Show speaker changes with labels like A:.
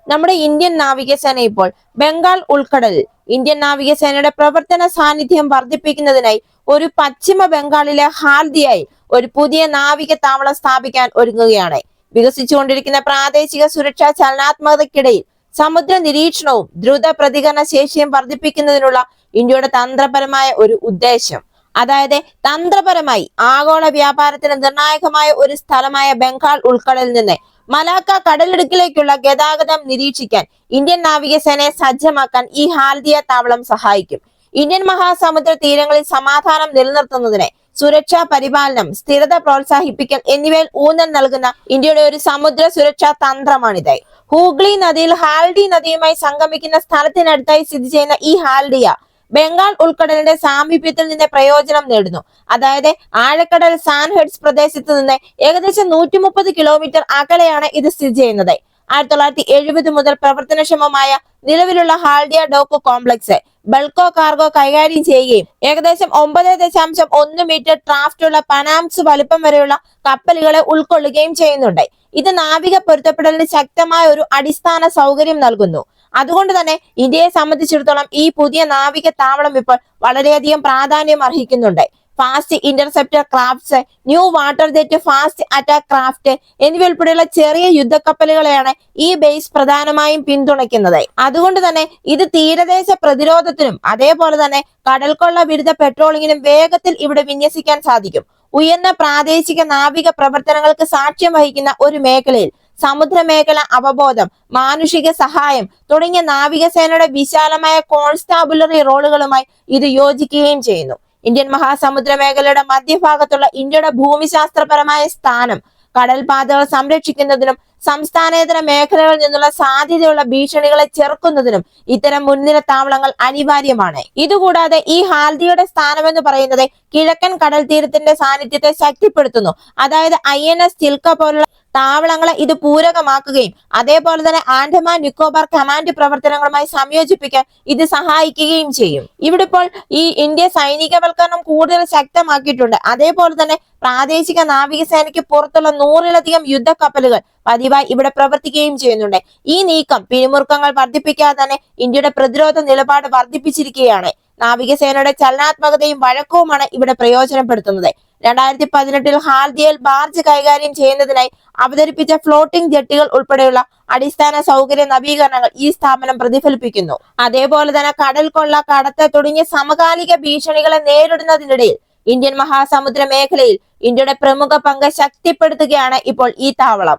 A: നമ്മുടെ ഇന്ത്യൻ നാവികസേന ഇപ്പോൾ ബംഗാൾ ഉൾക്കടലിൽ ഇന്ത്യൻ നാവികസേനയുടെ പ്രവർത്തന സാന്നിധ്യം വർദ്ധിപ്പിക്കുന്നതിനായി ഒരു പശ്ചിമ ബംഗാളിലെ ഹാൽദിയായി ഒരു പുതിയ നാവിക താവളം സ്ഥാപിക്കാൻ ഒരുങ്ങുകയാണ്. വികസിച്ചുകൊണ്ടിരിക്കുന്ന പ്രാദേശിക സുരക്ഷാ ചലനാത്മകതയ്ക്കിടയിൽ സമുദ്ര നിരീക്ഷണവും ദ്രുത പ്രതികരണ ശേഷിയും വർദ്ധിപ്പിക്കുന്നതിനുള്ള ഇന്ത്യയുടെ തന്ത്രപരമായ ഒരു ഉദ്ദേശം, അതായത് തന്ത്രപരമായി ആഗോള വ്യാപാരത്തിന് നിർണായകമായ ഒരു സ്ഥലമായ ബംഗാൾ ഉൾക്കടലിൽ നിന്ന് മലാക്ക കടലിടുക്കിലേക്കുള്ള ഗതാഗതം നിരീക്ഷിക്കാൻ ഇന്ത്യൻ നാവികസേനയെ സജ്ജമാക്കാൻ ഈ ഹാൽദിയ താവളം സഹായിക്കും. ഇന്ത്യൻ മഹാസമുദ്ര തീരങ്ങളിൽ സമാധാനം നിലനിർത്തുന്നതിന് സുരക്ഷാ പരിപാലനം, സ്ഥിരത പ്രോത്സാഹിപ്പിക്കൽ എന്നിവയിൽ ഊന്നൽ നൽകുന്ന ഇന്ത്യയുടെ ഒരു സമുദ്ര സുരക്ഷാ തന്ത്രമാണിത്. ഹൂഗ്ലി നദിയിൽ ഹാൽഡി നദിയുമായി സംഗമിക്കുന്ന സ്ഥലത്തിനടുത്തായി സ്ഥിതി ചെയ്യുന്ന ഈ ഹാൽഡിയ ബംഗാൾ ഉൾക്കടലിന്റെ സാമീപ്യത്തിൽ നിന്ന് പ്രയോജനം നേടുന്നു. അതായത് ആഴക്കടൽ സാൻഹെഡ്സ് പ്രദേശത്ത് നിന്ന് ഏകദേശം 130 കിലോമീറ്റർ അകലെയാണ് ഇത് സ്ഥിതി ചെയ്യുന്നത്. 1970 മുതൽ പ്രവർത്തനക്ഷമമായ നിലവിലുള്ള ഹാൽഡിയ ഡോക്ക് കോംപ്ലക്സ് ബൾക്കോ കാർഗോ കൈകാര്യം ചെയ്യുകയും ഏകദേശം 9.1 മീറ്റർ ഡ്രാഫ്റ്റുള്ള പനാംസ് വലുപ്പം വരെയുള്ള കപ്പലുകളെ ഉൾക്കൊള്ളുകയും ചെയ്യുന്നുണ്ട്. ഇത് നാവിക പൊരുത്തപ്പെടലിന് ശക്തമായ ഒരു അടിസ്ഥാന സൗകര്യം നൽകുന്നു. അതുകൊണ്ട് തന്നെ ഇന്ത്യയെ സംബന്ധിച്ചിടത്തോളം ഈ പുതിയ നാവിക താവളം ഇപ്പോൾ വളരെയധികം പ്രാധാന്യം അർഹിക്കുന്നുണ്ട്. Fast interceptor crafts, new water jet fast attack craft എന്നിവയുൾപ്പെടെയുള്ള ചെറിയ യുദ്ധക്കപ്പലുകളെയാണ് ഈ ബേസ് പ്രധാനമായും പിന്തുണയ്ക്കുന്നത്. അതുകൊണ്ട് തന്നെ ഇത് തീരദേശ പ്രതിരോധത്തിനും അതേപോലെ തന്നെ കടൽക്കൊള്ള വിരുദ്ധ പെട്രോളിങ്ങിനും വേഗത്തിൽ ഇവിടെ വിന്യസിക്കാൻ സാധിക്കും. ഉയർന്ന പ്രാദേശിക നാവിക പ്രവർത്തനങ്ങൾക്ക് സാക്ഷ്യം വഹിക്കുന്ന ഒരു മേഖലയിൽ സമുദ്രമേഖല അവബോധം, മാനുഷിക സഹായം തുടങ്ങിയ നാവികസേനയുടെ വിശാലമായ കോൺസ്റ്റാബുലറി റോളുകളുമായി ഇത് യോജിക്കുകയും ചെയ്യുന്നു. ഇന്ത്യൻ മഹാസമുദ്ര മേഖലയുടെ മധ്യഭാഗത്തുള്ള ഇന്ത്യയുടെ ഭൂമിശാസ്ത്രപരമായ സ്ഥാനം കടൽപാതകൾ സംരക്ഷിക്കുന്നതിനും സംസ്ഥാനേതര മേഖലകളിൽ നിന്നുള്ള സാധ്യതയുള്ള ഭീഷണികളെ ചെറുക്കുന്നതിനും ഇത്തരം മുൻനിര താവളങ്ങൾ അനിവാര്യമാണ്. ഇതുകൂടാതെ ഈ ഹാൽദിയുടെ സ്ഥാനമെന്ന് പറയുന്നത് കിഴക്കൻ കടൽ തീരത്തിന്റെ സാന്നിധ്യത്തെ ശക്തിപ്പെടുത്തുന്നു. അതായത് INS ചിൽക്ക പോലുള്ള താവളങ്ങളെ ഇത് പൂരകമാക്കുകയും അതേപോലെ തന്നെ ആൻഡമാൻ നിക്കോബാർ കമാൻഡ് പ്രവർത്തനങ്ങളുമായി സംയോജിപ്പിക്കാൻ ഇത് സഹായിക്കുകയും ചെയ്യും. ഇവിടെ ഇപ്പോൾ ഈ ഇന്ത്യ സൈനികവൽക്കരണം കൂടുതൽ ശക്തമാക്കിയിട്ടുണ്ട്. അതേപോലെ തന്നെ പ്രാദേശിക നാവികസേനയ്ക്ക് പുറത്തുള്ള 100-ലധികം യുദ്ധക്കപ്പലുകൾ പതിവായി ഇവിടെ പ്രവർത്തിക്കുകയും ചെയ്യുന്നുണ്ട്. ഈ നീക്കം പിരിമുറുക്കങ്ങൾ വർദ്ധിപ്പിക്കാതെ തന്നെ ഇന്ത്യയുടെ പ്രതിരോധ നിലപാട് വർദ്ധിപ്പിച്ചിരിക്കുകയാണ്. നാവികസേനയുടെ ചലനാത്മകതയും വഴക്കവുമാണ് ഇവിടെ പ്രയോജനപ്പെടുത്തുന്നത്. 2018 ഹാൽദിയയിൽ ബാർജ് കൈകാര്യം ചെയ്യുന്നതിനായി അവതരിപ്പിച്ച ഫ്ലോട്ടിംഗ് ജെട്ടികൾ ഉൾപ്പെടെയുള്ള അടിസ്ഥാന സൗകര്യ നവീകരണങ്ങൾ ഈ സ്ഥാപനം പ്രതിഫലിപ്പിക്കുന്നു. അതേപോലെ തന്നെ കടൽ കൊള്ള, കടത്ത് തുടങ്ങിയ സമകാലിക ഭീഷണികളെ നേരിടുന്നതിനിടയിൽ ഇന്ത്യൻ മഹാസമുദ്ര മേഖലയിൽ ഇന്ത്യയുടെ പ്രമുഖ പങ്ക് ശക്തിപ്പെടുത്തുകയാണ് ഇപ്പോൾ ഈ താവളം.